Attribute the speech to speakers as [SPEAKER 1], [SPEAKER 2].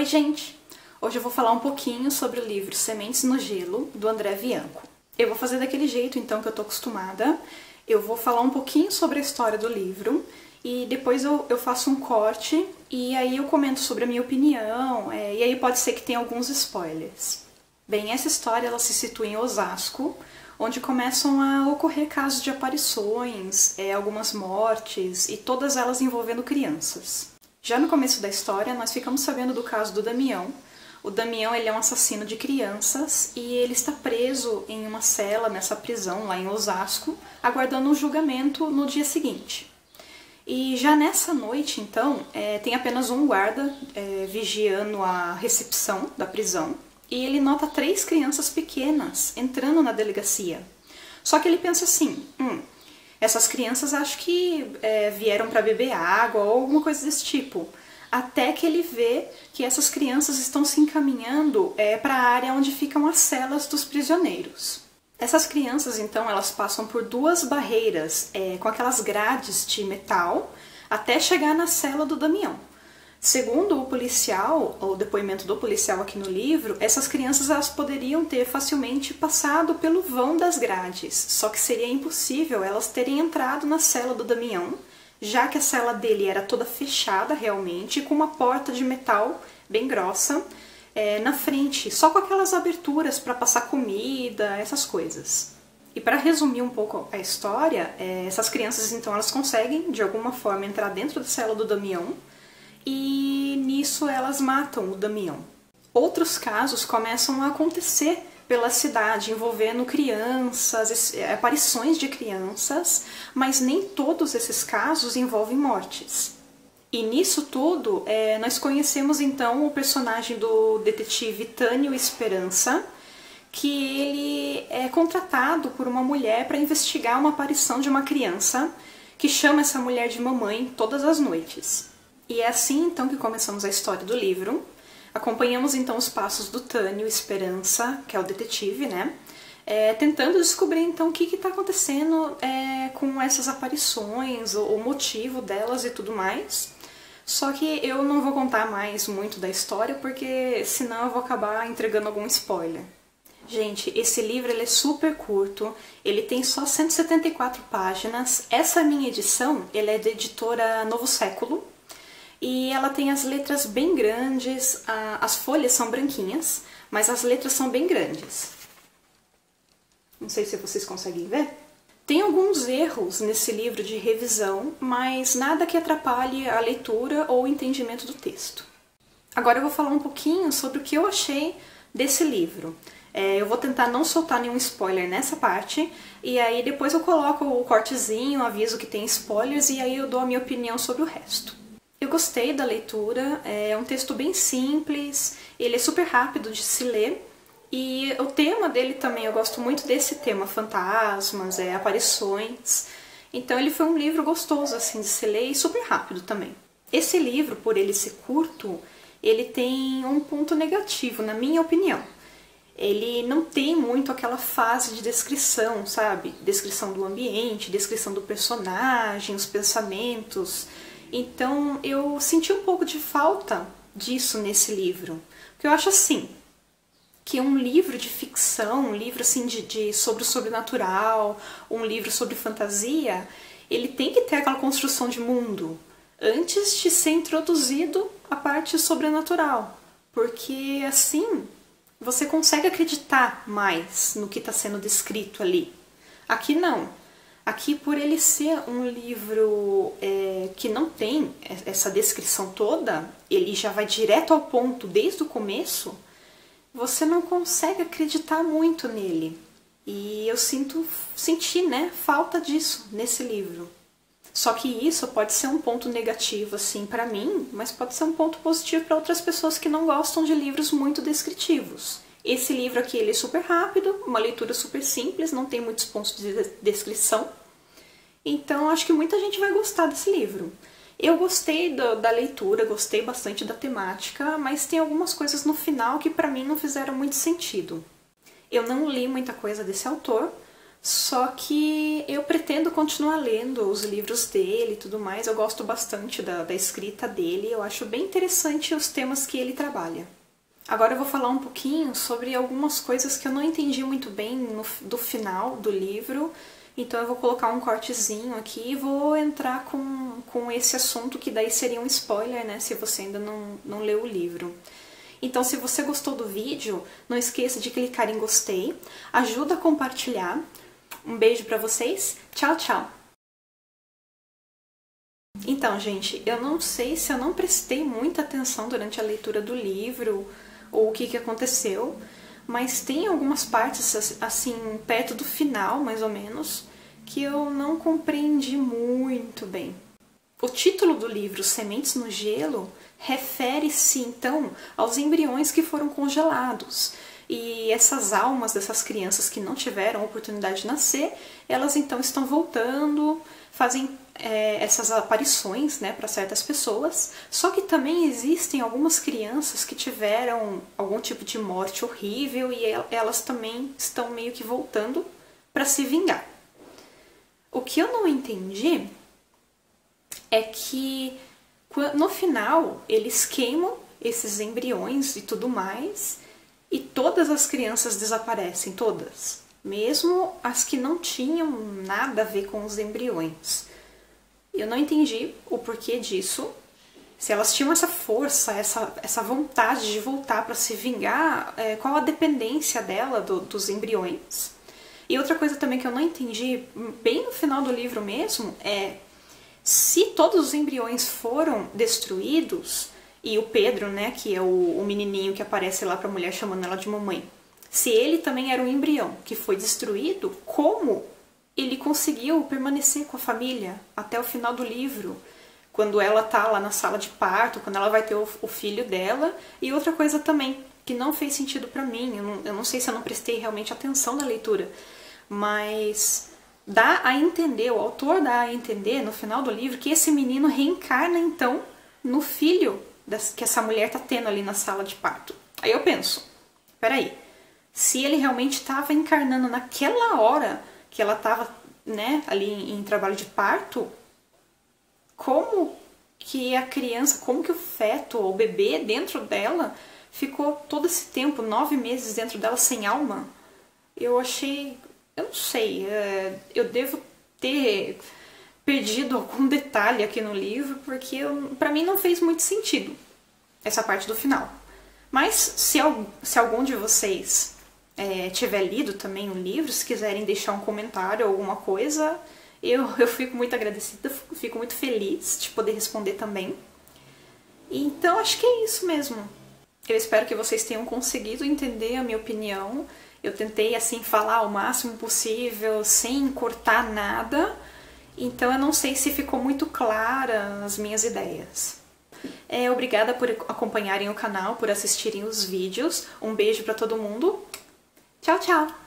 [SPEAKER 1] gente! Hoje eu vou falar um pouquinho sobre o livro Sementes no Gelo, do André Bianco. Eu vou fazer daquele jeito, então, que eu tô acostumada. Eu vou falar um pouquinho sobre a história do livro e depois eu faço um corte e aí eu comento sobre a minha opinião, e aí pode ser que tenha alguns spoilers. Bem, essa história ela se situa em Osasco, onde começam a ocorrer casos de aparições, algumas mortes e todas elas envolvendo crianças. Já no começo da história, nós ficamos sabendo do caso do Damião. O Damião ele é um assassino de crianças e ele está preso em uma cela nessa prisão lá em Osasco, aguardando um julgamento no dia seguinte. E já nessa noite, então, tem apenas um guarda vigiando a recepção da prisão e ele nota 3 crianças pequenas entrando na delegacia. Só que ele pensa assim, essas crianças acho que vieram para beber água ou alguma coisa desse tipo. Até que ele vê que essas crianças estão se encaminhando para a área onde ficam as celas dos prisioneiros. Essas crianças, então, elas passam por 2 barreiras com aquelas grades de metal até chegar na cela do Damião. Segundo o policial, o depoimento do policial aqui no livro, essas crianças elas poderiam ter facilmente passado pelo vão das grades, só que seria impossível elas terem entrado na cela do Damião, já que a cela dele era toda fechada realmente, com uma porta de metal bem grossa na frente, só com aquelas aberturas para passar comida, essas coisas. E para resumir um pouco a história, essas crianças então elas conseguem de alguma forma entrar dentro da cela do Damião, e nisso elas matam o Damião. Outros casos começam a acontecer pela cidade, envolvendo crianças, aparições de crianças, mas nem todos esses casos envolvem mortes. E nisso tudo, nós conhecemos então o personagem do detetive Tânio Esperança, que ele é contratado por uma mulher para investigar uma aparição de uma criança, que chama essa mulher de mamãe todas as noites. E é assim então que começamos a história do livro. Acompanhamos então os passos do Tânio Esperança, que é o detetive, né? Tentando descobrir então o que está acontecendo com essas aparições, o motivo delas e tudo mais. Só que eu não vou contar mais muito da história, porque senão eu vou acabar entregando algum spoiler. Gente, esse livro ele é super curto, ele tem só 174 páginas. Essa minha edição ele é da editora Novo Século. E ela tem as letras bem grandes, as folhas são branquinhas, mas as letras são bem grandes. Não sei se vocês conseguem ver. Tem alguns erros nesse livro de revisão, mas nada que atrapalhe a leitura ou o entendimento do texto. Agora eu vou falar um pouquinho sobre o que eu achei desse livro. Eu vou tentar não soltar nenhum spoiler nessa parte, e aí depois eu coloco o cortezinho, aviso que tem spoilers, e aí eu dou a minha opinião sobre o resto. Eu gostei da leitura, é um texto bem simples, ele é super rápido de se ler, e o tema dele também, eu gosto muito desse tema, fantasmas, aparições, então ele foi um livro gostoso assim de se ler e super rápido também. Esse livro, por ele ser curto, ele tem um ponto negativo, na minha opinião. Ele não tem muito aquela fase de descrição, sabe? Descrição do ambiente, descrição do personagem, os pensamentos. Então eu senti um pouco de falta disso nesse livro. Porque eu acho assim, que um livro de ficção, um livro assim sobre o sobrenatural, um livro sobre fantasia, ele tem que ter aquela construção de mundo antes de ser introduzido a parte sobrenatural. Porque assim você consegue acreditar mais no que está sendo descrito ali. Aqui não. Aqui, por ele ser um livro que não tem essa descrição toda, ele já vai direto ao ponto desde o começo, você não consegue acreditar muito nele. E eu senti, né, falta disso nesse livro. Só que isso pode ser um ponto negativo, assim, para mim, mas pode ser um ponto positivo para outras pessoas que não gostam de livros muito descritivos. Esse livro aqui ele é super rápido, uma leitura super simples, não tem muitos pontos de descrição. Então acho que muita gente vai gostar desse livro. Eu gostei da leitura, gostei bastante da temática, mas tem algumas coisas no final que para mim não fizeram muito sentido. Eu não li muita coisa desse autor, Só que eu pretendo continuar lendo os livros dele e tudo mais. Eu gosto bastante da escrita dele, eu acho bem interessante os temas que ele trabalha. Agora eu vou falar um pouquinho sobre algumas coisas que eu não entendi muito bem do final do livro. Então eu vou colocar um cortezinho aqui e vou entrar com esse assunto, que daí seria um spoiler, né, se você ainda não leu o livro. Então, se você gostou do vídeo, não esqueça de clicar em gostei, ajuda a compartilhar. Um beijo pra vocês, tchau, tchau! Então, gente, eu não sei se eu não prestei muita atenção durante a leitura do livro ou o que aconteceu, mas tem algumas partes, assim, perto do final, mais ou menos, que eu não compreendi muito bem. O título do livro, Sementes no Gelo, refere-se, então, aos embriões que foram congelados. E essas almas dessas crianças que não tiveram a oportunidade de nascer, elas então estão voltando, fazem essas aparições, né, para certas pessoas. Só que também existem algumas crianças que tiveram algum tipo de morte horrível e elas também estão meio que voltando para se vingar. O que eu não entendi é que no final eles queimam esses embriões e tudo mais, e todas as crianças desaparecem, todas. Mesmo as que não tinham nada a ver com os embriões. Eu não entendi o porquê disso. Se elas tinham essa força, essa vontade de voltar para se vingar, qual a dependência dela dos embriões? E outra coisa também que eu não entendi, bem no final do livro mesmo, é se todos os embriões foram destruídos, e o Pedro, né, que é o menininho que aparece lá pra mulher chamando ela de mamãe, se ele também era um embrião que foi destruído, como ele conseguiu permanecer com a família até o final do livro? Quando ela tá lá na sala de parto, quando ela vai ter o filho dela. E outra coisa também, que não fez sentido pra mim, eu não sei se eu não prestei realmente atenção na leitura, mas dá a entender, o autor dá a entender no final do livro que esse menino reencarna então no filho que essa mulher tá tendo ali na sala de parto. Aí eu penso, peraí, se ele realmente estava encarnando naquela hora que ela estava, né, ali em trabalho de parto, como que a criança, como que o feto ou o bebê dentro dela ficou todo esse tempo, 9 meses dentro dela sem alma? Eu achei, eu não sei, eu devo ter perdido algum detalhe aqui no livro, porque pra mim não fez muito sentido essa parte do final. Mas se algum de vocês tiver lido também o livro, se quiserem deixar um comentário ou alguma coisa, eu fico muito agradecida, fico muito feliz de poder responder também. Então acho que é isso mesmo. Eu espero que vocês tenham conseguido entender a minha opinião. Eu tentei assim falar o máximo possível, sem cortar nada. Então eu não sei se ficou muito clara as minhas ideias. Obrigada por acompanharem o canal, por assistirem os vídeos. Um beijo pra todo mundo. Tchau, tchau!